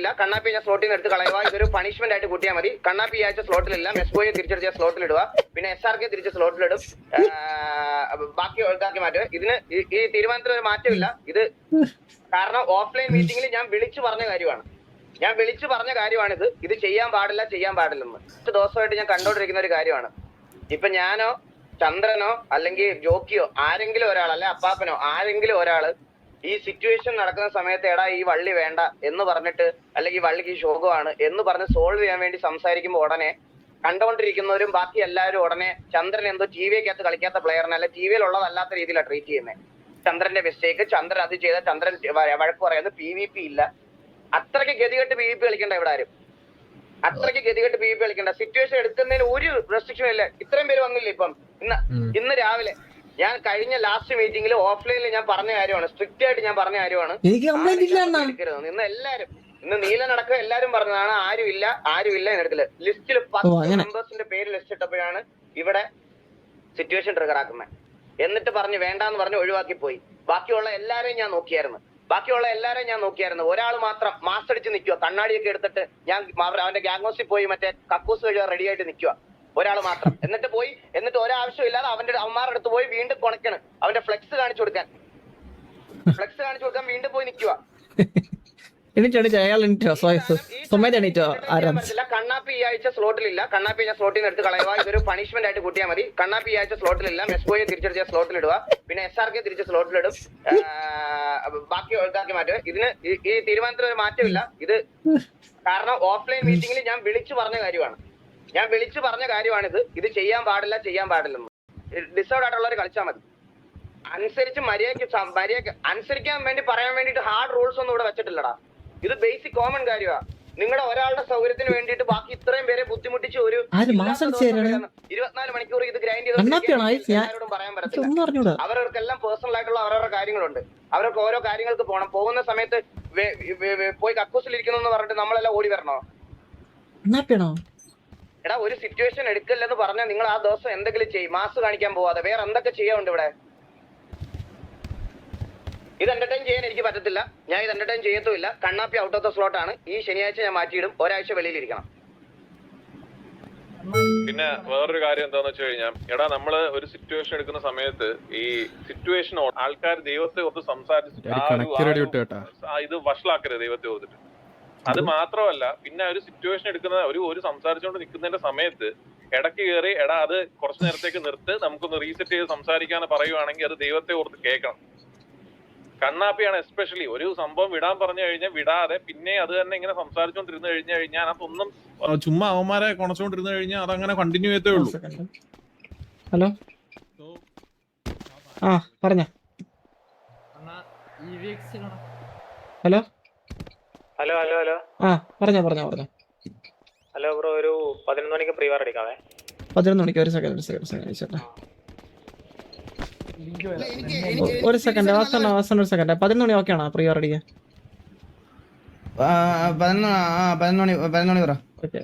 സ്ലോട്ടിലില്ല. കണ്ണാപ്പി ഞാൻ സ്ലോട്ടിൽ നിന്ന് എടുത്ത് കളയുക. ഇതൊരു പണിഷ്മെന്റ് ആയിട്ട് കൂട്ടിയാൽ മതി. കണ്ണാപ്പി ഈ ആഴ്ച സ്ലോട്ടിലില്ല. മെസ്ബോയെ തിരിച്ചെടുത്ത് സ്ലോട്ടിലിടുക. പിന്നെ SRK തിരിച്ച് സ്ലോട്ടിലിടും. ബാക്കി ഇതാക്കി മാറ്റുക. ഇതിന് ഈ തീരുമാനത്തിന് ഒരു മാറ്റമില്ല. ഇത് കാരണം ഓഫ്ലൈൻ മീറ്റിംഗിൽ ഞാൻ വിളിച്ചു പറഞ്ഞ കാര്യമാണിത്. ഇത് ചെയ്യാൻ പാടില്ലെന്ന് 10 ദിവസമായിട്ട് ഞാൻ കണ്ടോണ്ടിരിക്കുന്ന ഒരു കാര്യമാണ്. ഇപ്പൊ ഞാനോ ചന്ദ്രനോ അല്ലെങ്കിൽ ജോക്കിയോ ആരെങ്കിലും ഒരാൾ, അല്ലെ അപ്പാപ്പനോ ആരെങ്കിലും ഒരാള് ഈ സിറ്റുവേഷൻ നടക്കുന്ന സമയത്ത് എടാ ഈ വള്ളി വേണ്ട എന്ന് പറഞ്ഞിട്ട്, അല്ലെങ്കിൽ ഈ വള്ളിക്ക് ശോകമാണ് എന്ന് പറഞ്ഞ് സോൾവ് ചെയ്യാൻ വേണ്ടി സംസാരിക്കുമ്പോൾ ഉടനെ കണ്ടുകൊണ്ടിരിക്കുന്നവരും ബാക്കി എല്ലാവരും ഉടനെ ചന്ദ്രൻ എന്തോ TVക്കകത്ത് കളിക്കാത്ത പ്ലെയറിനെ, അല്ലെ TVയിൽ ഉള്ളതല്ലാത്ത രീതിയിലാണ് ട്രീറ്റ് ചെയ്യുന്നത്. ചന്ദ്രന്റെ മിസ്റ്റേക്ക്, ചന്ദ്രൻ അത് ചെയ്ത, ചന്ദ്രൻ വഴക്ക് പറയുന്നത്, PVP ഇല്ല. അത്രയ്ക്ക് ഗതികെട്ട് PVP കളിക്കണ്ട ഇവിടെ ആരും. അത്രയ്ക്ക് ഗതികെട്ട് PVP കളിക്കണ്ട. സിറ്റുവേഷൻ എടുക്കുന്നതിന് ഒരു റെസ്ട്രിക്ഷനും ഇല്ല. ഇത്രയും പേര് വന്നില്ല. ഇപ്പം ഇന്ന് രാവിലെ ഞാൻ കഴിഞ്ഞ ലാസ്റ്റ് മീറ്റിംഗിൽ ഓഫ്ലൈനിൽ ഞാൻ പറഞ്ഞ കാര്യമാണ്, സ്ട്രിക്റ്റ് ആയിട്ട് ഞാൻ പറഞ്ഞ കാര്യമാണ്. ഇന്ന് നീലനടക്കം എല്ലാരും പറഞ്ഞതാണ് ആരും ഇല്ല എന്നെടുത്തില്ല. ലിസ്റ്റിൽ 10 മെമ്പേഴ്സിന്റെ പേര് ലിസ്റ്റ് ഇട്ടപ്പോഴാണ് ഇവിടെ സിറ്റുവേഷൻ ട്രിഗർ ആക്കുന്നത്. എന്നിട്ട് പറഞ്ഞു വേണ്ടാന്ന് പറഞ്ഞ് ഒഴിവാക്കി പോയി. ബാക്കിയുള്ള എല്ലാരെയും ഞാൻ നോക്കിയായിരുന്നു. ഒരാൾ മാത്രം മാസ്ക് അടിച്ച് നിൽക്കുക, കണ്ണാടിയൊക്കെ എടുത്തിട്ട് ഞാൻ അവന്റെ ഗ്യാങ് ഹൗസിൽ പോയി മറ്റേ കക്കൂസ് കഴിയാൻ റെഡി ആയിട്ട് നിൽക്കുക. ഒരാൾ മാത്രം. എന്നിട്ട് ഒരാവശ്യമില്ലാതെ അവന്മാരുടെ അടുത്ത് പോയി വീണ്ടും കൊണക്കാണ്. അവന്റെ ഫ്ലെക്സ് കാണിച്ചു കൊടുക്കാൻ വീണ്ടും പോയി നിൽക്കുക. കണ്ണാപ്പി ഈ ആഴ്ച സ്ലോട്ടിലില്ല. കണ്ണാപ്പി ഞാൻ സ്ലോട്ടിൽ നിന്ന് എടുത്ത് കളയുക. ഇതൊരു പണിഷ്മെന്റ് ആയിട്ട് കൂട്ടിയാൽ മതി. കണ്ണാപ്പി ഈ ആഴ്ച സ്ലോട്ടിലില്ല. മെസ്ബോയെ തിരിച്ചെടുത്ത് സ്ലോട്ടിലിടുക. പിന്നെ SRK തിരിച്ച് സ്ലോട്ടിലിടും. ബാക്കി ഇതാക്കി മാറ്റുക. ഇതിന് ഈ തീരുമാനത്തിന് ഒരു മാറ്റമില്ല. ഇത് കാരണം ഓഫ്ലൈൻ മീറ്റിംഗിൽ ഞാൻ വിളിച്ചു പറഞ്ഞ കാര്യമാണിത്. ഇത് ചെയ്യാൻ പാടില്ലെന്ന്. ഡിസേർവ് ആയിട്ടുള്ളവർ കളിച്ചാൽ മതി. അനുസരിച്ച് മര്യാദയ്ക്ക് അനുസരിക്കാൻ വേണ്ടി പറയാൻ വേണ്ടിട്ട് ഹാർഡ് റൂൾസ് ഒന്നും ഇവിടെ വെച്ചിട്ടില്ലടാ. ഇത് ബേസിക് കോമൺ കാര്യമാണ്. നിങ്ങളുടെ ഒരാളുടെ സൗകര്യത്തിന് വേണ്ടിയിട്ട് ബാക്കി ഇത്രയും പേരെ ബുദ്ധിമുട്ടിച്ച് ഒരു 24 മണിക്കൂർ ഇത് ഗ്രൈൻഡ് ചെയ്തോടും പറയാൻ പറ്റത്തില്ല. അവർക്കെല്ലാം പേഴ്സണൽ ആയിട്ടുള്ള അവരവരുടെ കാര്യങ്ങളുണ്ട്. അവർക്ക് ഓരോ കാര്യങ്ങൾക്ക് പോകണം. പോകുന്ന സമയത്ത് പോയി കക്കൂസിലിരിക്കുന്നു പറഞ്ഞിട്ട് നമ്മളെല്ലാം ഓടി വരണോ? എടാ ഒരു സിറ്റുവേഷൻ എടുക്കില്ലെന്ന് പറഞ്ഞാൽ നിങ്ങൾ ആ ദിവസം എന്തെങ്കിലും ചെയ്യും. മാസ്ക് കാണിക്കാൻ പോവാതെ വേറെ എന്തൊക്കെ ചെയ്യാനുണ്ട് ഇവിടെ? ഇത് എന്റർടൈൻ ചെയ്യാൻ എനിക്ക് പറ്റത്തില്ല. ഞാൻ ഇത് entertain ചെയ്യത്തുമില്ല. Kannappi out of the slot ആണ്. ഈ ശനിയാഴ്ച ഞാൻ മാറ്റിയിടും. ഒരാഴ്ച വെളിയിലിരിക്കണം. പിന്നെ വേറൊരു കാര്യം എന്താന്ന് വെച്ച് കഴിഞ്ഞാൽ, എടാ നമ്മള് ഒരു സിറ്റുവേഷൻ എടുക്കുന്ന സമയത്ത് ഈ സിറ്റുവേഷൻ ആൾക്കാർ ദൈവത്തെ ഓർത്ത് സംസാരിച്ചിട്ട് ഇത് വഷളാക്കരുത് ദൈവത്തെ ഓർത്തിട്ട്. അത് മാത്രമല്ല, പിന്നെ ഒരു സിറ്റുവേഷൻ എടുക്കുന്ന ഒരു സംസാരിച്ചുകൊണ്ട് നിൽക്കുന്നതിന്റെ സമയത്ത് ഇടയ്ക്ക് കയറി എടാ അത് കുറച്ചു നേരത്തേക്ക് നിർത്ത്, നമുക്കൊന്ന് റീസെറ്റ് ചെയ്ത് സംസാരിക്കാന്ന് പറയുവാണെങ്കിൽ അത് ദൈവത്തെ ഓർത്ത് കേൾക്കണം. കണ്ണാപ്പിയാണ് എസ്പെഷ്യലി ഒരു സംഭവം വിടാൻ പറഞ്ഞു കഴിഞ്ഞാൽ വിടാതെ പിന്നെ അത് തന്നെ ഇങ്ങനെ സംസാരിച്ചോണ്ടിരുന്നു കഴിഞ്ഞാൽ അതൊന്നും ചുമ്മാ അവന്മാരെ കൊണച്ചോണ്ടിരുന്നു കഴിഞ്ഞാൽ അതങ്ങനെ കണ്ടിന്യൂ ചെയ്തേ ഉള്ളൂ. ഹലോ പറഞ്ഞ ഹലോ ഹലോ ഹലോ ഹലോ പറഞ്ഞോ ഹലോ ബ്രോ, ഒരു 11 മണിക്ക് പ്രീ വാർ എടുക്കാവേ. 11 മണിക്ക് ഒരു സെക്കൻഡ് വാസന ഒരു സെക്കൻഡ്. 11 മണി ഓക്കെ ആണോ പ്രീ വാർ അടിക്കാൻ? 11 മണി പറ. Okay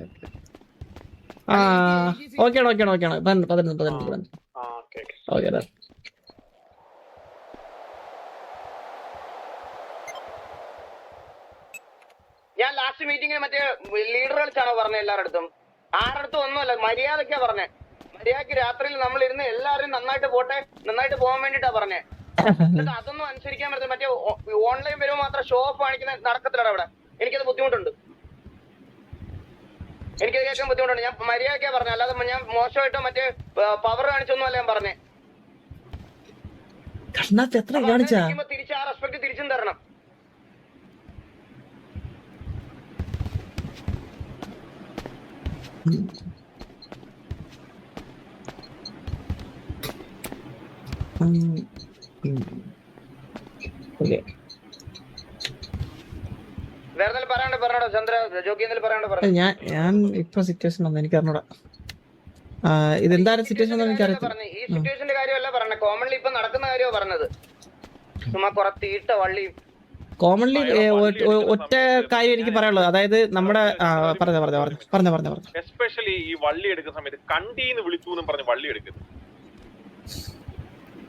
11 okay. ഞാൻ ലാസ്റ്റ് മീറ്റിംഗിൽ മറ്റേ ലീഡർ കളിച്ചാണോ പറഞ്ഞത്? എല്ലാവരുടെ ആരുടെ ഒന്നുമല്ല, മര്യാദക്കാ പറഞ്ഞേ. മര്യാദക്ക് രാത്രിയിൽ നമ്മൾ ഇരുന്ന് എല്ലാവരും നന്നായിട്ട് പോകാൻ വേണ്ടിട്ടാ പറഞ്ഞേ. എന്നിട്ട് അതൊന്നും അനുസരിക്കാൻ പറ്റില്ല. മറ്റേ ഓൺലൈൻ വരുമ്പോൾ മാത്രം ഷോ ഓഫ് കാണിക്കുന്ന നടക്കത്തില്ലടാ ഇവിടെ. എനിക്കത് ബുദ്ധിമുട്ടുണ്ട്. എനിക്കത് കേൾക്കാൻ ബുദ്ധിമുട്ടുണ്ട്. ഞാൻ മര്യാദക്കാ പറഞ്ഞ, അല്ലാതെ ഞാൻ മോശമായിട്ടോ മറ്റേ പവർ കാണിച്ചൊന്നും അല്ല ഞാൻ പറഞ്ഞേ. തിരിച്ച് ആ റെസ്പെക്ട് തിരിച്ചും തരണം. ഞാൻ ഇപ്പൊ സിറ്റുവേഷൻ ഒന്നും എനിക്ക് അറിഞ്ഞൂടാ. ഇതെന്താണ് സിറ്റുവേഷൻ ഈ സിറ്റുവേഷന്റെ കാര്യമല്ല പറഞ്ഞ, കോമൺലി ഇപ്പൊ നടക്കുന്ന കാര്യമാണ് പറഞ്ഞത്. ചുമ്മാ പുറത്തീട്ട വള്ളി കോമൺലി ഒറ്റ കാര്യം എനിക്ക് പറയാനുള്ളത്, അതായത് നമ്മുടെ പറഞ്ഞ എസ്പെഷ്യലി ഈ വള്ളി എടുക്കുന്ന സമയത്ത് കണ്ടീന്ന് വിളിച്ചു എന്നും പറഞ്ഞ് വള്ളി എടുക്കുന്നത്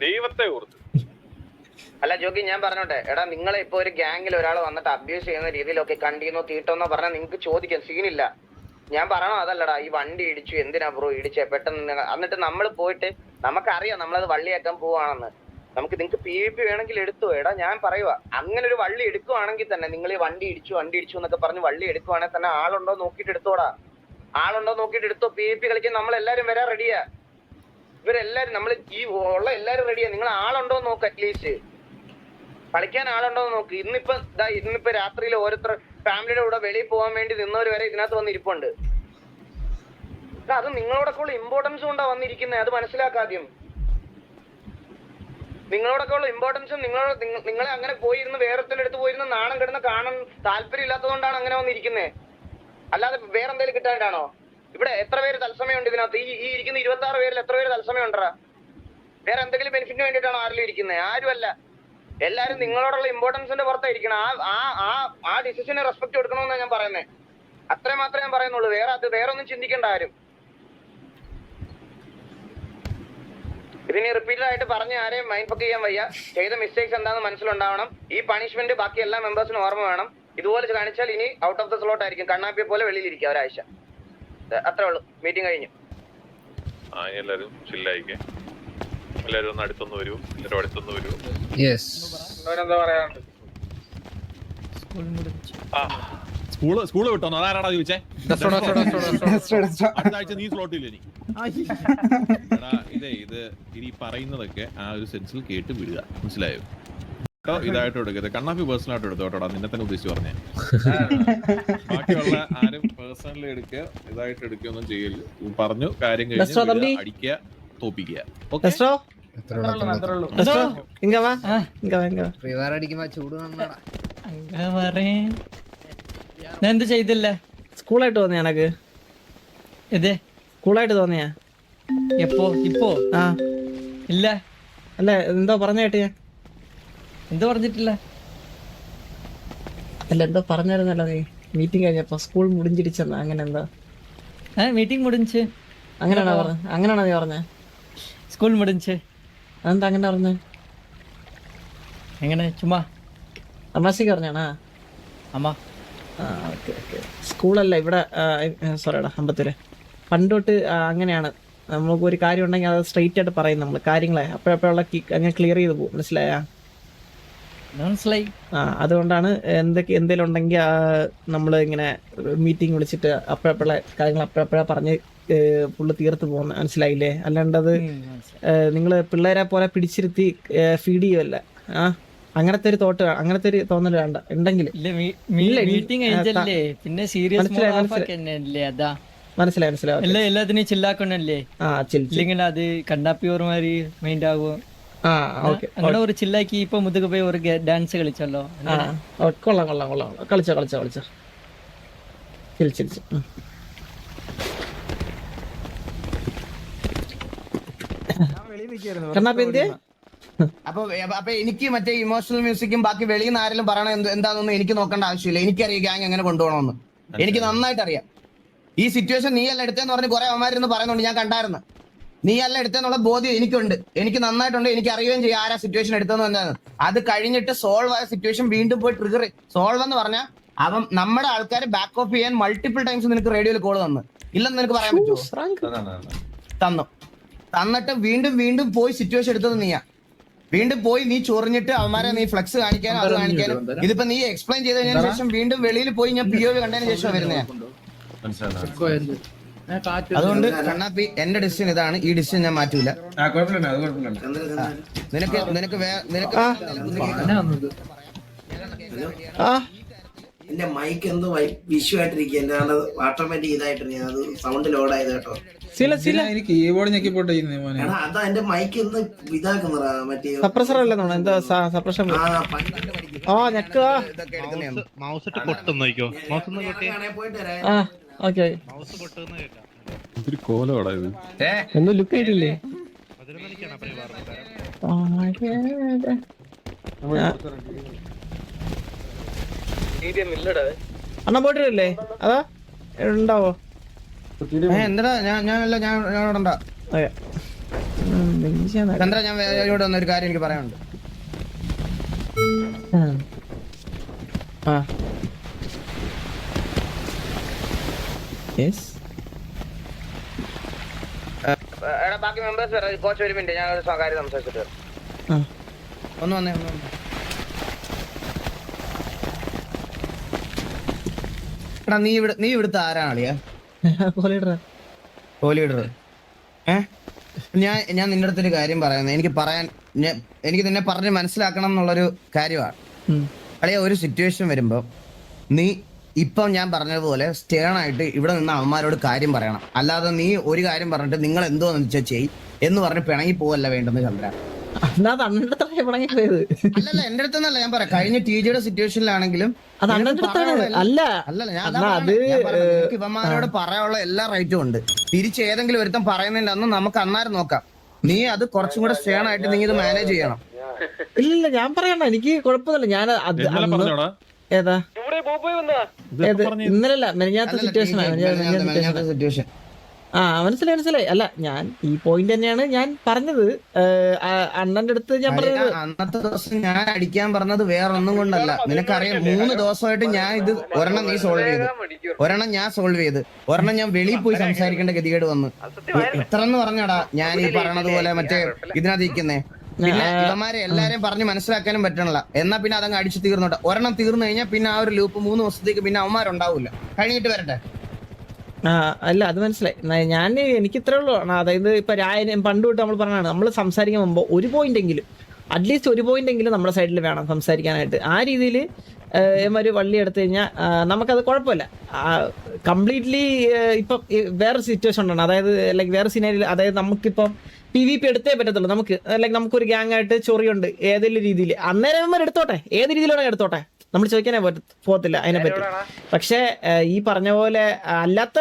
ദൈവത്തെ ഓർത്ത് അല്ല ജോക്കി ഞാൻ പറഞ്ഞോട്ടെ, എടാ നിങ്ങളെ ഇപ്പൊ ഒരു ഗ്യാങ്ങിൽ ഒരാൾ വന്നിട്ട് അബ്യൂസ് ചെയ്യുന്ന രീതിയിലൊക്കെ കണ്ടീന്നോ തീട്ടോന്നോ പറഞ്ഞാൽ നിങ്ങൾക്ക് ചോദിക്കാം, സീനില്ല. ഞാൻ പറയണോ അതല്ലടാ, ഈ വണ്ടി ഇടിച്ചു എന്തിനാ ബ്രോ ഇടിച്ചേ പെട്ടെന്ന്. എന്നിട്ട് നമ്മൾ പോയിട്ട് നമുക്കറിയാം നമ്മളത് വള്ളിയാക്കാൻ പോവാണെന്ന്, നിങ്ങൾക്ക് PvP വേണമെങ്കിൽ എടുത്തു. എടാ ഞാൻ പറയുക, അങ്ങനെ ഒരു വള്ളി എടുക്കുവാണെങ്കിൽ തന്നെ നിങ്ങൾ ഈ വണ്ടി ഇടിച്ചു എന്നൊക്കെ പറഞ്ഞ് വള്ളി എടുക്കുവാണെങ്കിൽ തന്നെ ആളുണ്ടോ നോക്കിയിട്ട് എടുത്തോടാ. ആളുണ്ടോ നോക്കിയിട്ട് എടുത്തോ. PvP കളിക്കാൻ നമ്മളെല്ലാരും വരാൻ റെഡിയാ. ഇവരെല്ലാരും നമ്മൾ ഈ ഉള്ള എല്ലാരും റെഡിയാ. നിങ്ങൾ ആളുണ്ടോ നോക്ക്, അറ്റ്ലീസ്റ്റ് കളിക്കാൻ ആളുണ്ടോ നോക്ക്. ഇന്നിപ്പോ രാത്രിയിൽ ഓരോരുത്തർ ഫാമിലിയുടെ കൂടെ വെളിയിൽ പോകാൻ വേണ്ടി നിന്നവർ വരെ ഇതിനകത്ത് വന്ന് ഇരിപ്പുണ്ട്. അത് നിങ്ങളോടൊക്കെ ഉള്ള ഇമ്പോർട്ടൻസ് കൊണ്ടാ വന്നിരിക്കുന്നത്, അത് മനസ്സിലാക്കാദ്യം. നിങ്ങളോടൊക്കെ ഉള്ള ഇമ്പോർട്ടൻസും നിങ്ങളെ അങ്ങനെ പോയിരുന്ന് വേറൊരുത്തരുടെ പോയിരുന്ന് നാണം കിടന്ന് കാണാൻ താല്പര്യം ഇല്ലാത്തതുകൊണ്ടാണ് അങ്ങനെ വന്നിരിക്കുന്നത്. അല്ലാതെ വേറെ എന്തെങ്കിലും കിട്ടാനാണോ? ഇവിടെ എത്ര പേര് തത്സമയം ഉണ്ട് ഇതിനകത്ത്? ഈ ഇരിക്കുന്ന 26 പേരിൽ എത്ര പേര് തത്സമയം ഉണ്ടാ? വേറെ എന്തെങ്കിലും ബെനിഫിറ്റിന് വേണ്ടിയിട്ടാണോ ആരെങ്കിലും ഇരിക്കുന്നത്? ആരുമല്ല. എല്ലാരും നിങ്ങളോടുള്ള ഇമ്പോർട്ടൻസിന്റെ പുറത്തായിരിക്കണം. ആ ഡിസിഷനെ റെസ്പെക്ട് കൊടുക്കണമെന്നാണ് ഞാൻ പറയുന്നത്. അത്രേ മാത്രമേ ഞാൻ പറയുന്നുള്ളൂ. വേറെ ഒന്നും ചിന്തിക്കേണ്ട ആരും. ഇതിനി റിപ്പീറ്റഡ് ആയിട്ട് പറഞ്ഞ് ആരെയും മൈൻഡ് പക്ക് ചെയ്യാൻ വയ്യ. ചെയ്ത മിസ്റ്റേക്സ് എന്താണെന്ന് മനസ്സിലുണ്ടാവണം. ഈ പണിഷ്മെന്റ് ബാക്കി എല്ലാ മെമ്പേഴ്സിനും ഓർമ്മ വേണം. ഇതുപോലെ കാണിച്ചാൽ ഇനി ഔട്ട് ഓഫ് ദ സ്ലോട്ട് ആയിരിക്കും. കണ്ണാപ്പിയെ പോലെ വെളിയിലിരിക്കുക ഒരാഴ്ച. അത്രേ ഉള്ളൂ. മീറ്റിംഗ് കഴിഞ്ഞു. എല്ലാരും ചില്ലായിക്കേ. എല്ലാരും ഒന്ന് അടുത്തൊന്ന് വരൂ. എല്ലാരും അടുത്തൊന്ന് വരൂ. എന്താ പറയാനുണ്ട്? സ്കൂള് വിട്ടോന്നു അതാരാടാ ചോദിച്ചേ? അടുത്ത ആഴ്ച നീ സ്ലോട്ടില്ല ഇനി. ഇത് ഇനി പറയുന്നതൊക്കെ ആ ഒരു സെൻസിൽ കേട്ട് വിടുക, മനസ്സിലായോ? ഇതായിട്ട് എടുക്കരുത്. കണ്ണാപ്പി പേഴ്സണൽ ആയിട്ട് എടുത്തോട്ടാ, നിന്നെ തന്നെ ഉദ്ദേശിച്ച് പറഞ്ഞേ. ബാക്കിയുള്ള ആരും പേഴ്സണലി എടുക്കുക, ഇതായിട്ട് എടുക്കുകയൊന്നും ചെയ്യല്. പറഞ്ഞു കാര്യം കഴിഞ്ഞ് അടിക്കുക, തോപ്പിക്കുക. എന്ത് ചെയ്തില്ല? സ്കൂളായിട്ട് തോന്നിയ എനക്ക്. ഇത് സ്കൂളായിട്ട് തോന്നിയാ? എപ്പോ? ഇപ്പോ? ആ ഇല്ല. അല്ല എന്തോ പറഞ്ഞ കേട്ട് ഞാൻ. എന്തോ പറഞ്ഞിട്ടില്ല. അല്ല എന്തോ പറഞ്ഞായിരുന്നല്ലോ നീ മീറ്റിംഗ് കഴിഞ്ഞപ്പോ. സ്കൂൾ മുടിഞ്ചിരിച്ചെന്നാ അങ്ങനെ എന്താ? മീറ്റിംഗ് മുടിഞ്ച് അങ്ങനെയാണോ പറഞ്ഞ? അങ്ങനെയാണോ നീ പറഞ്ഞ? സ്കൂൾ മുടിഞ്ച്. അതെന്താ അങ്ങനെ പറഞ്ഞ? എങ്ങനെ? ചുമ്മാ തമാശക്ക് പറഞ്ഞാണാ? അമ്മ ഓക്കെ ഓക്കെ. സ്കൂളല്ല ഇവിടെ, സോറിടാ അമ്പത്തൂര്. പണ്ടോട്ട് അങ്ങനെയാണ്. നമുക്ക് ഒരു കാര്യം ഉണ്ടെങ്കിൽ അത് സ്ട്രെയിറ്റ് ആയിട്ട് പറയും നമ്മൾ കാര്യങ്ങളെ. അപ്പോഴപ്പോഴുള്ള അങ്ങനെ ക്ലിയർ ചെയ്ത് പോകും. മനസ്സിലായാ? മനസ്സിലായി. അതുകൊണ്ടാണ് എന്തെങ്കിലും ഉണ്ടെങ്കിൽ നമ്മൾ ഇങ്ങനെ മീറ്റിംഗ് വിളിച്ചിട്ട് അപ്പോഴപ്പോഴുള്ള കാര്യങ്ങൾ അപ്പോഴപ്പോഴാ പറഞ്ഞ് ഫുള്ള് തീർത്ത് പോകുന്നത്. മനസ്സിലായില്ലേ? അല്ലാണ്ടത് നിങ്ങൾ പിള്ളേരെ പോലെ പിടിച്ചിരുത്തി ഫീഡ് ചെയ്യുമല്ല. അങ്ങനത്തെ ഒരു അങ്ങനത്തെ ഒരു തോന്നൽ വേണ്ട. ഉണ്ടെങ്കിൽ മനസ്സിലായി എല്ലാത്തിനും ചില്ലാക്കണല്ലേ? ഇല്ലെങ്കിൽ അത് കണ്ണാപ്പി ഓർമാര് മൈൻഡ് ആകുമോ? അങ്ങനെ ഒരു ചില്ലാക്കി ഇപ്പൊ മുതുക പോയി ഒരു ഡാൻസ് കളിച്ചല്ലോ. കൊള്ളാം കൊള്ളാം കൊള്ളാം. കളിച്ചോ. ചിരിച്ചു. കണ്ണാപ്പി എന്ത്? അപ്പൊ എനിക്ക് മറ്റേ ഇമോഷണൽ മ്യൂസിക്കും ബാക്കി വെളിയിൽ നിന്ന് ആരെങ്കിലും പറയണ എന്താണെന്നൊന്നും എനിക്ക് നോക്കേണ്ട ആവശ്യമില്ല. എനിക്കറിയാം ഗ്യാങ് എങ്ങനെ കൊണ്ടുപോകണമെന്ന്. എനിക്ക് നന്നായിട്ട് അറിയാം. ഈ സിറ്റുവേഷൻ നീ അല്ല എടുത്തേന്ന് പറഞ്ഞ് കുറെ അവന്മാരിന്ന് പറയുന്നുണ്ട്, ഞാൻ കണ്ടായിരുന്നു. നീ അല്ല എടുത്തെന്നുള്ള ബോധ്യം എനിക്കുണ്ട്, എനിക്ക് നന്നായിട്ടുണ്ട്. എനിക്ക് അറിയുകയും ചെയ്യാം ആരാ സിറ്റുവേഷൻ എടുത്തെന്ന് എന്താണ്. അത് കഴിഞ്ഞിട്ട് സോൾവ് ആയ സിറ്റുവേഷൻ വീണ്ടും പോയി ട്രിഗർ സോൾവ് എന്ന് പറഞ്ഞാൽ അവൻ നമ്മുടെ ആൾക്കാർ ബാക്ക് ഓഫ് ചെയ്യാൻ മൾട്ടിപ്പിൾ ടൈംസ് നിനക്ക് റേഡിയോയിൽ കോൾ തന്നു. ഇല്ലെന്ന് നിനക്ക് പറയാൻ പറ്റുമോ? തന്നിട്ട് വീണ്ടും പോയി സിറ്റുവേഷൻ എടുത്തത് നീയാ. വീണ്ടും പോയി നീ ചൊറിഞ്ഞിട്ട് അവന്മാരെ നീ ഫ്ലെക്സ് കാണിക്കാനും അത് കാണിക്കാനും. ഇതിപ്പോ നീ എക്സ്പ്ലെയിൻ ചെയ്തതിനു ശേഷം വീണ്ടും വെളിയിൽ പോയി ഞാൻ POV കണ്ടതിന് ശേഷം വരുന്നേ. അതുകൊണ്ട് കണ്ണാപ്പി എന്റെ ഡിസിഷൻ ഇതാണ്. ഈ ഡിസിഷൻ ഞാൻ മാറ്റൂല. നിനക്ക് എന്റെ മൈക്ക് എന്തോ വിഷു ആയിട്ടിരിക്കുക. ഓട്ടോമാറ്റിക് ഇതായിട്ടിരിക്കുക. അത് സൗണ്ട് ലോഡ് ആയത് കേട്ടോ. കീബോർഡ് ഞെക്കി പോട്ടെ. അതാ എന്റെ മൈക്ക് ഒന്ന് ഇതാക്കുന്നതാ. മറ്റേ സപ്രസർ അല്ലെന്നാണ് എന്താ സപ്രഷൻ. എന്തോ ലുക്ക് ആയിട്ടില്ലേ? അണ്ണ പോയിട്ടില്ലേ? അതാ ഉണ്ടാവോ? എന്താ ഞാനിവിടെ ചന്ദ്ര, ഞാൻ ഇവിടെ വന്നൊരു കാര്യം എനിക്ക് പറയാനുണ്ട്. എടാ ബാക്കി മെമ്പേഴ്സ് കോച്ച് ഒരു മിനിറ്റ്, ഞാൻ ഒരു കാര്യം സംസാരിച്ചിട്ട് ഒന്ന് വന്നേ ഒന്ന് വന്നേ. എടാ നീ ഇവിടുത്തെ ആരാണ് അളിയാ? കോഹ്ലി ലീഡർ. ഞാൻ നിന്റെ അടുത്തൊരു കാര്യം പറയുന്നത് എനിക്ക് നിന്നെ പറഞ്ഞ് മനസ്സിലാക്കണം എന്നുള്ളൊരു കാര്യമാണ് അളിയ. ഒരു സിറ്റുവേഷൻ വരുമ്പോ നീ ഇപ്പം ഞാൻ പറഞ്ഞതുപോലെ സ്റ്റേൺ ആയിട്ട് ഇവിടെ നിന്ന് അവന്മാരോട് കാര്യം പറയണം. അല്ലാതെ നീ ഒരു കാര്യം പറഞ്ഞിട്ട് നിങ്ങൾ എന്തോന്ന് വെച്ചാൽ ചെയ് എന്ന് പറഞ്ഞ് പിണങ്ങി പോവല്ല വേണ്ടെന്ന് ചന്ദ്ര. അല്ലല്ല എന്റെ അടുത്തൊന്നല്ല ഞാൻ പറയാം. കഴിഞ്ഞ ടിജിയുടെ സിറ്റുവേഷനിലാണെങ്കിലും ഇവന്മാരോട് പറയാനുള്ള എല്ലാ റൈറ്റും ഉണ്ട്. തിരിച്ച് ഏതെങ്കിലും ഒരുത്തം പറയുന്നതിന്റെ അന്ന് നമുക്ക് അന്നേരം നോക്കാം. നീ അത് കുറച്ചും കൂടെ സ്റ്റേൺ ആയിട്ട് നീ ഇത് മാനേജ് ചെയ്യണം. ഇല്ല ഞാൻ പറയണ്ട, എനിക്ക് കുഴപ്പമില്ല. ഞാൻ ഏതാ ഇന്നലല്ല മെനഞ്ഞാത്ത സിറ്റുവേഷൻ മനസ്സിലായി. അല്ല ഞാൻ ഈ പോയിന്റ് തന്നെയാണ് ഞാൻ പറഞ്ഞത്. അണ്ണന്റെ അടുത്ത് ഞാൻ പറഞ്ഞത് അന്നത്തെ ദിവസം ഞാൻ അടിക്കാൻ പറഞ്ഞത് വേറെ ഒന്നും കൊണ്ടല്ല. നിനക്കറിയാം 3 ദിവസമായിട്ട് ഞാൻ ഇത് ഒരെണ്ണം നീ സോൾവ് ചെയ്ത്, ഒരെണ്ണം ഞാൻ സോൾവ് ചെയ്ത്, ഒരെണ്ണം ഞാൻ വെളിയിൽ പോയി സംസാരിക്കേണ്ട ഗതികേട് വന്ന് ഇത്ര എന്ന് പറഞ്ഞടാ. ഞാൻ ഈ പറയണത് പോലെ മറ്റേ ഇതിനകത്തിരിക്കുന്നേ പിന്നെ ഇവന്മാരെ എല്ലാരെയും പറഞ്ഞ് മനസ്സിലാക്കാനും പറ്റണല്ല. എന്നാ പിന്നെ അതങ്ങ് അടിച്ചു തീർന്നോട്ടെ. ഒരെണ്ണം തീർന്നു കഴിഞ്ഞാൽ പിന്നെ ആ ഒരു ലൂപ്പ് 3 ദിവസത്തേക്ക് പിന്നെ അവന്മാരുണ്ടാവില്ല. കഴിഞ്ഞിട്ട് വരട്ടെ. അല്ല അത് മനസ്സിലായി. ഞാൻ എനിക്ക് ഇത്രേ ഉള്ളൂ. അതായത് ഇപ്പൊ പണ്ട് തൊട്ട് നമ്മൾ പറഞ്ഞാണ്, നമ്മൾ സംസാരിക്കാൻ പോകുമ്പോൾ ഒരു പോയിന്റ് എങ്കിലും അറ്റ്ലീസ്റ്റ് ഒരു പോയിന്റ് എങ്കിലും നമ്മുടെ സൈഡിൽ വേണം സംസാരിക്കാനായിട്ട്. ആ രീതിയിൽ ഒരു വള്ളി എടുത്തു കഴിഞ്ഞാൽ നമുക്കത് കുഴപ്പമില്ല. കംപ്ലീറ്റ്ലി ഇപ്പം വേറെ സിറ്റുവേഷൻ ഉണ്ടാണ്. അതായത് ലൈക്ക് വേറെ സിനാരിയിൽ, അതായത് നമുക്കിപ്പം PvP എടുത്തേ പറ്റത്തുള്ളൂ. നമുക്ക് ലൈക്ക് നമുക്കൊരു ഗ്യാങ് ആയിട്ട് ചൊറിയുണ്ട് ഏതെങ്കിലും രീതിയിൽ. അന്നേരം എടുത്തോട്ടെ, ഏത് രീതിയിലാണ് എടുത്തോട്ടെ, നമ്മൾ ചോദിക്കാനേ പോകത്തില്ല അതിനെപ്പറ്റി. പക്ഷേ ഈ പറഞ്ഞ പോലെ അല്ലാത്ത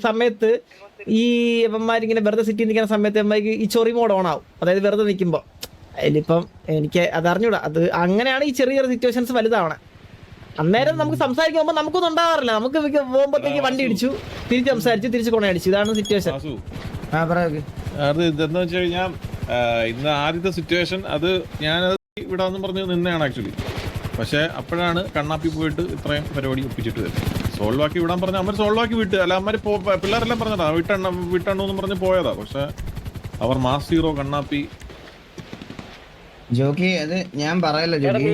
സമയത്ത് ഈ ഇവന്മാരിങ്ങനെ വെറുതെ സിറ്റി നിൽക്കുന്ന സമയത്ത് ഇവന്മാർക്ക് ഈ ചൊറി മോഡ് ഓൺ ആവും. അതായത് വെറുതെ നിൽക്കുമ്പോൾ അതിലിപ്പം എനിക്ക് അതറിഞ്ഞൂടാ. അത് അങ്ങനെയാണ് ഈ ചെറിയ ചെറിയ സിറ്റുവേഷൻസ് വലുതാവണേ. അന്നേരം നമുക്ക് സംസാരിക്കാൻ പോകുമ്പോൾ നമുക്കൊന്നും ഉണ്ടാവാറില്ല. നമുക്ക് പോകുമ്പോഴത്തേക്ക് വണ്ടി ഇടിച്ചു, തിരിച്ച് സംസാരിച്ചു, തിരിച്ച് കൊണയടിച്ചു. ഇതാണ് സിറ്റുവേഷൻ. അത് ഇതെന്ന് വെച്ച് കഴിഞ്ഞാൽ ഇന്ന് ആദ്യത്തെ സിറ്റുവേഷൻ അത് ഞാനത് ഇവിടെ വന്ന് പറഞ്ഞ് നിന്നെയാണ് ആക്ച്വലി. പക്ഷെ അപ്പോഴാണ് കണ്ണാപ്പി പോയിട്ട് ഇത്രയും പരിപാടി ഒപ്പിച്ചിട്ട് വരും. സോൾവ് ആക്കി വിടാൻ പറഞ്ഞാൽ അമ്മ സോൾവ് ആക്കി വിട്ട്. അല്ല അമ്മ പിള്ളേരെല്ലാം പറഞ്ഞതാ വിട്ടെണ്ണു പറഞ്ഞ് പോയതാ. പക്ഷെ അവർ മാസ് ഹീറോ കണ്ണാപ്പി ജോക്കി. അത് ഞാൻ പറയല്ലോ ജോക്കി,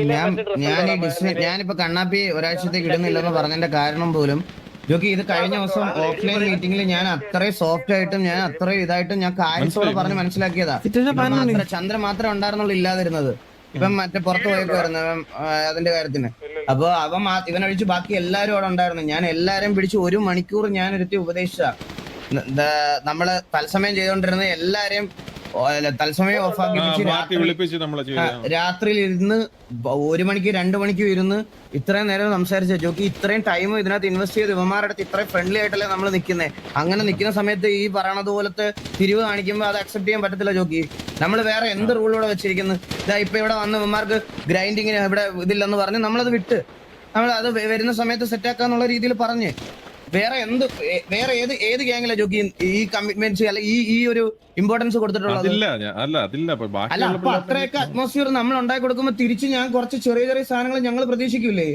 ഞാനിപ്പോ കണ്ണാപ്പി ഒരാഴ്ചത്തേക്ക് ഇടുന്നില്ലെന്ന് പറഞ്ഞതിന്റെ കാരണം പോലും ജോക്കി, ഇത് കഴിഞ്ഞ ദിവസം ഓഫ്ലൈൻ മീറ്റിംഗിൽ ഞാൻ അത്രയും സോഫ്റ്റ് ആയിട്ടും ഞാൻ അത്രയും ഇതായിട്ടും ഞാൻ കാര്യത്തോടെ പറഞ്ഞ് മനസ്സിലാക്കിയതാ. ചന്ദ്രൻ മാത്രമേ ഉണ്ടായിരുന്നുള്ളൂ ഇല്ലാതിരുന്നത്. ഇപ്പം മറ്റേ പുറത്തു പോയേക്കുവായിരുന്നു അതിന്റെ കാര്യത്തിന്. അപ്പൊ ഇവനൊഴിച്ച് ബാക്കി എല്ലാരും അവിടെ ഉണ്ടായിരുന്നു. ഞാൻ എല്ലാരെയും പിടിച്ച് 1 മണിക്കൂർ ഞാൻ ഒരുത്തി ഉപദേശിച്ച. നമ്മള് തത്സമയം ചെയ്തോണ്ടിരുന്ന എല്ലാരെയും തത്സമയം ഓഫാക്കി രാത്രിയിൽ ഇരുന്ന് 1 മണിക്ക് 2 മണിക്കും ഇരുന്ന് ഇത്രയും നേരം സംസാരിച്ച ജോക്കി. ഇത്രയും ടൈം ഇതിനകത്ത് ഇൻവെസ്റ്റ് ചെയ്ത് ഇവന്മാരുടെ അടുത്ത് ഇത്രയും ഫ്രണ്ട്ലി ആയിട്ടല്ലേ നമ്മൾ നിൽക്കുന്നത്. അങ്ങനെ നിൽക്കുന്ന സമയത്ത് ഈ പറയണത് പോലത്തെ തിരിവ് കാണിക്കുമ്പോൾ അത് അക്സെപ്റ്റ് ചെയ്യാൻ പറ്റത്തില്ല ജോക്കി. നമ്മൾ വേറെ എന്ത് റൂൾ ഇവിടെ വെച്ചിരിക്കുന്നു? ഇതാ ഇപ്പൊ ഇവിടെ വന്ന് ഇവന്മാർക്ക് ഗ്രൈൻഡിങ്ങിന് ഇവിടെ ഇതില്ലെന്ന് പറഞ്ഞ് നമ്മളത് വിട്ട് നമ്മൾ അത് വരുന്ന സമയത്ത് സെറ്റാക്കാന്നുള്ള രീതിയിൽ പറഞ്ഞ് വേറെ ഏത് ഗ്യാങ്ങിലാ ജോക്കി ഈ കമ്മിറ്റ്മെന്റ്സ് അല്ല ഈ ഒരു ഇമ്പോർട്ടൻസ് കൊടുത്തിട്ടുള്ളത്? അല്ല അപ്പൊ അത്രയൊക്കെ അറ്റ്മോസ്ഫിയർ നമ്മൾ ഉണ്ടാക്കി കൊടുക്കുമ്പോ തിരിച്ച് ഞാൻ കുറച്ച് ചെറിയ ചെറിയ സാധനങ്ങൾ ഞങ്ങൾ പ്രതീക്ഷിക്കൂലേ?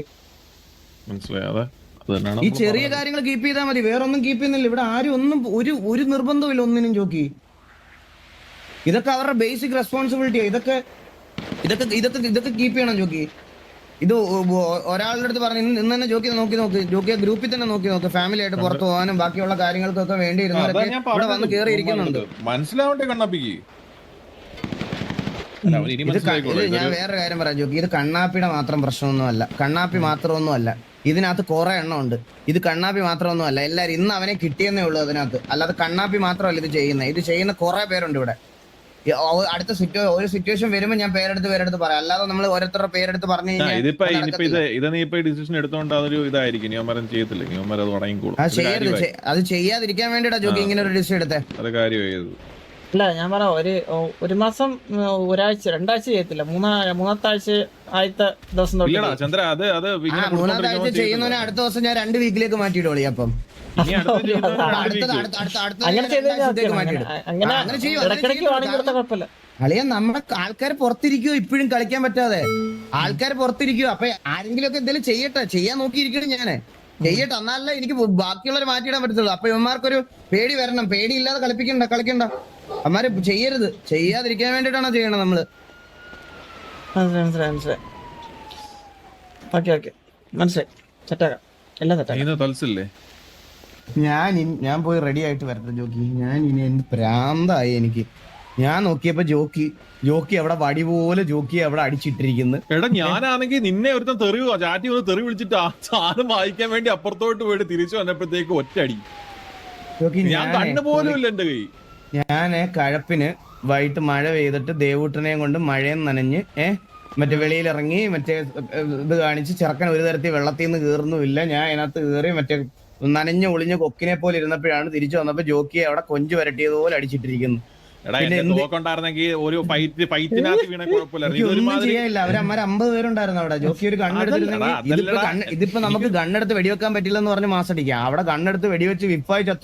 ഈ ചെറിയ കാര്യങ്ങൾ കീപ്പ് ചെയ്താൽ മതി, വേറെ ഒന്നും കീപ്പ് ചെയ്യുന്നില്ല ഇവിടെ. ആരും ഒന്നും ഒരു നിർബന്ധമില്ല ഒന്നിനും ജോക്കി. ഇതൊക്കെ അവരുടെ ബേസിക് റെസ്പോൺസിബിലിറ്റിയാ. ഇതൊക്കെ കീപ്പ് ചെയ്യണം ജോക്കി. ഇത് ഒരാളുടെ അടുത്ത് പറഞ്ഞു ഇന്ന് തന്നെ ജോക്കി ജോക്കിയെ ഗ്രൂപ്പിൽ തന്നെ നോക്ക്. ഫാമിലി ആയിട്ട് പുറത്തു പോകാനും ബാക്കിയുള്ള കാര്യങ്ങൾക്കൊക്കെ വേണ്ടി ഇരുന്നവരൊക്കെ ഇവിടെ വന്ന് കയറി ഇരിക്കുന്നുണ്ട്. മനസ്സിലാവട്ടെ കണ്ണാപ്പിക്ക്. ഞാൻ വേറെ കാര്യം പറയാം ജോക്കി, ഇത് കണ്ണാപ്പിയുടെ മാത്രം പ്രശ്നമൊന്നുമല്ല. കണ്ണാപ്പി മാത്രമൊന്നുമല്ല, ഇതിനകത്ത് കുറെ എണ്ണം ഉണ്ട്. ഇത് കണ്ണാപ്പി മാത്രമൊന്നുമല്ല, എല്ലാവരും ഇന്ന് അവനെ കിട്ടിയെന്നേ ഉള്ളൂ അതിനകത്ത്. അല്ലാതെ കണ്ണാപ്പി മാത്രമല്ല ഇത് ചെയ്യുന്ന കുറെ പേരുണ്ട് ഇവിടെ. അടുത്ത ഒരു സിറ്റുവേഷൻ വരുമ്പോൾ ഞാൻ പേരെടുത്ത് പറയാം. അല്ലാതെ നമ്മൾ ഓരോരുത്തരുടെ പേരെടുത്ത് പറഞ്ഞു അത് ചെയ്യാതിരിക്കാൻ വേണ്ടിട്ടാ ജോക്കി ഇങ്ങനെ ഒരു ഡിസിഷൻ എടുത്തേ. അല്ല ഞാൻ പറ ഒരു മാസം ഒരാഴ്ച 2 ആഴ്ച ചെയ്യത്തില്ല, മൂന്നാമത്തെ ആഴ്ച ആദ്യത്തെ ദിവസം മൂന്നാമത്തെ ആഴ്ച ചെയ്യുന്നതിന് അടുത്ത ദിവസം ഞാൻ 2 വീക്കിലേക്ക് മാറ്റിയിടോളി. അപ്പം അങ്ങനെ ഇടയ്ക്കിടയ്ക്ക് വാണിംഗ് കൊടുത്ത കുഴപ്പമില്ല. അളിയ നമ്മുടെ ആൾക്കാർ പുറത്തിരിക്കുവോ ഇപ്പോഴും കളിക്കാൻ പറ്റാതെ ആൾക്കാർ പുറത്തിരിക്കുവോ. അപ്പൊ ആരെങ്കിലും ഒക്കെ എന്തെങ്കിലും ചെയ്യട്ടെ, ചെയ്യാൻ നോക്കിയിരിക്കണം ഞാന്, ചെയ്യട്ടെ. എന്നാലല്ലേ എനിക്ക് ബാക്കിയുള്ളവരെ മാറ്റിയിടാൻ പറ്റത്തുള്ളൂ. അപ്പൊ ഇവന്മാർക്കൊരു പേടി വരണം. പേടി ഇല്ലാതെ കളിക്കണ്ട. അമ്മാര് ചെയ്യരുത്, ചെയ്യാതിരിക്കാൻ വേണ്ടിട്ടാണോ ചെയ്യണം നമ്മള്. മനസ്സിലായി. ഓക്കെ മനസ്സിലായി. സെറ്റാക്കാം, എല്ലാം സെറ്റാക്കാം. തൽസില്ലേ? ഞാൻ പോയി റെഡി ആയിട്ട് വരട്ടെ ജോക്കി. ഞാൻ ഇനി എന്ത് പ്രാന്തായി എനിക്ക്. ഞാൻ നോക്കിയപ്പോ ജോക്കി അവിടെ വടി പോലെ ജോക്കി അവിടെ അടിച്ചിട്ടിരിക്കുന്നു. എടാ ഞാനാണെങ്കിൽ നിന്നെ ഒരുത്തൻ ചാറ്റി ഒന്ന് തെറി വിളിച്ചിട്ട് ആ സാധനം വായിക്കാൻ വേണ്ടി അപ്പുറത്തോട്ട് പോയിട്ട് തിരിച്ചു വന്നപ്പോഴത്തേക്ക് ഒറ്റടി. ജോക്കി ഞാൻ കണ്ടുപോലും ഇല്ല എന്റെ കൈ. ഞാന് കഴപ്പിന് വൈകിട്ട് മഴ പെയ്തിട്ട് ദേവൂട്ടനെയും കൊണ്ട് മഴയും നനഞ്ഞ് മറ്റേ വെളിയിലിറങ്ങി മറ്റേ ഇത് കാണിച്ച് ചെറുക്കൻ ഒരു തരത്തിൽ വെള്ളത്തിൽ നിന്ന് കയറുന്നുമില്ല. ഞാൻ അതിനകത്ത് കയറി മറ്റേ നനഞ്ഞ ഒളിഞ്ഞ കൊക്കിനെ പോലെ ഇരുന്നപ്പോഴാണ് തിരിച്ചു വന്നപ്പോ ജോക്കിയെ അവിടെ കൊഞ്ചു വരട്ടിയതുപോലെ അടിച്ചിട്ടിരിക്കുന്നു. ഒരു ഫൈറ്റിനകത്ത് വീണ ചെയ്യാനില്ല. അവരമ്മ 50 പേരുണ്ടായിരുന്നു അവിടെ. ജോക്കി ഒരു ഗണ്ണെടുത്തിരുന്നെങ്കിൽ ഇതിപ്പോ നമുക്ക് ഗണ്ണെടുത്ത് വെടിവെക്കാൻ പറ്റില്ലെന്ന് പറഞ്ഞ് മാസടിക്കാം. അവിടെ ഗണ്ണെടുത്ത് വെടിവെച്ച് വിപ്പായി ചത്തു